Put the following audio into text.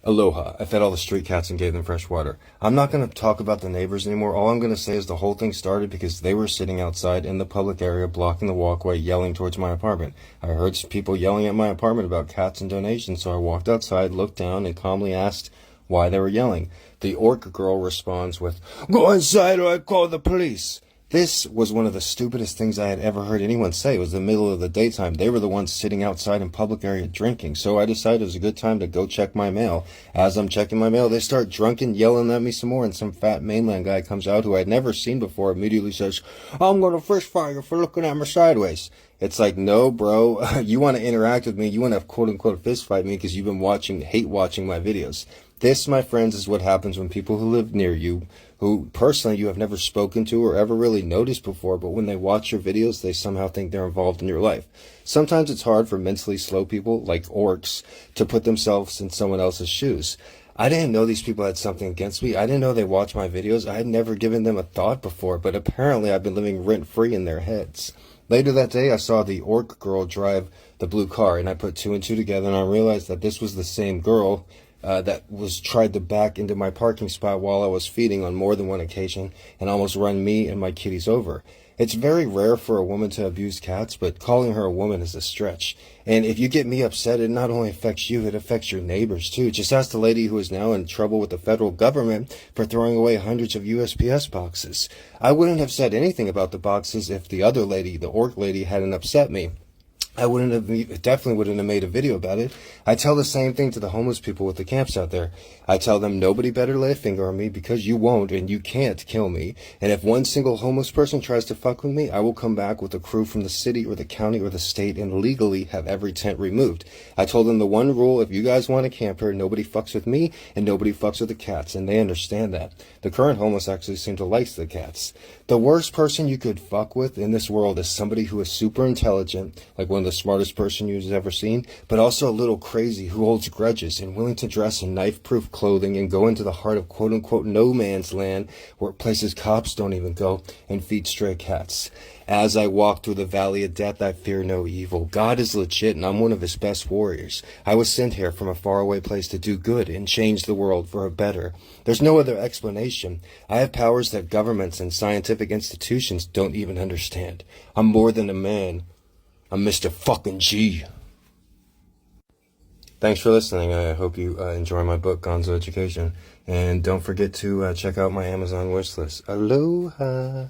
Aloha. I fed all the street cats and gave them fresh water. I'm not going to talk about the neighbors anymore. All I'm going to say is the whole thing started because they were sitting outside in the public area blocking the walkway yelling towards my apartment. I heard people yelling at my apartment about cats and donations, so I walked outside, looked down, and calmly asked why they were yelling. The orc girl responds with, "Go inside or I call the police." This was one of the stupidest things I had ever heard anyone say. It was the middle of the daytime. They were the ones sitting outside in public area drinking. So I decided it was a good time to go check my mail. As I'm checking my mail, they start drunken yelling at me some more, and some fat mainland guy comes out who I'd never seen before, immediately says, "I'm going to fish fire you for looking at me sideways." It's like, no, bro, you want to interact with me. You want to quote-unquote fist fight me because you've been hate watching my videos. This, my friends, is what happens when people who live near you, who personally you have never spoken to or ever really noticed before, but when they watch your videos, they somehow think they're involved in your life. Sometimes it's hard for mentally slow people, like orcs, to put themselves in someone else's shoes. I didn't know these people had something against me. I didn't know they watched my videos. I had never given them a thought before, but apparently I've been living rent-free in their heads. Later that day, I saw the orc girl drive the blue car, and I put two and two together, and I realized that this was the same girl that tried to back into my parking spot while I was feeding on more than one occasion and almost run me and my kitties over. It's very rare for a woman to abuse cats, but calling her a woman is a stretch. And if you get me upset, it not only affects you, it affects your neighbors too. Just ask the lady who is now in trouble with the federal government for throwing away hundreds of USPS boxes. I wouldn't have said anything about the boxes if the other lady, the orc lady, hadn't upset me. I definitely wouldn't have made a video about it. I tell the same thing to the homeless people with the camps out there. I tell them nobody better lay a finger on me because you won't and you can't kill me. And if one single homeless person tries to fuck with me, I will come back with a crew from the city or the county or the state and legally have every tent removed. I told them the one rule, if you guys want to camp here, nobody fucks with me and nobody fucks with the cats, and they understand that. The current homeless actually seem to like the cats. The worst person you could fuck with in this world is somebody who is super intelligent, like one of the smartest person you've ever seen, but also a little crazy who holds grudges and willing to dress in knife-proof clothing and go into the heart of quote-unquote no man's land where places cops don't even go and feed stray cats. As I walk through the valley of death, I fear no evil. God is legit and I'm one of his best warriors. I was sent here from a faraway place to do good and change the world for a better. There's no other explanation. I have powers that governments and scientific institutions don't even understand. I'm more than a man. I'm Mr.G. Thanks for listening. I hope you enjoy my book, Gonzo Education. And don't forget to check out my Amazon wishlist. Aloha!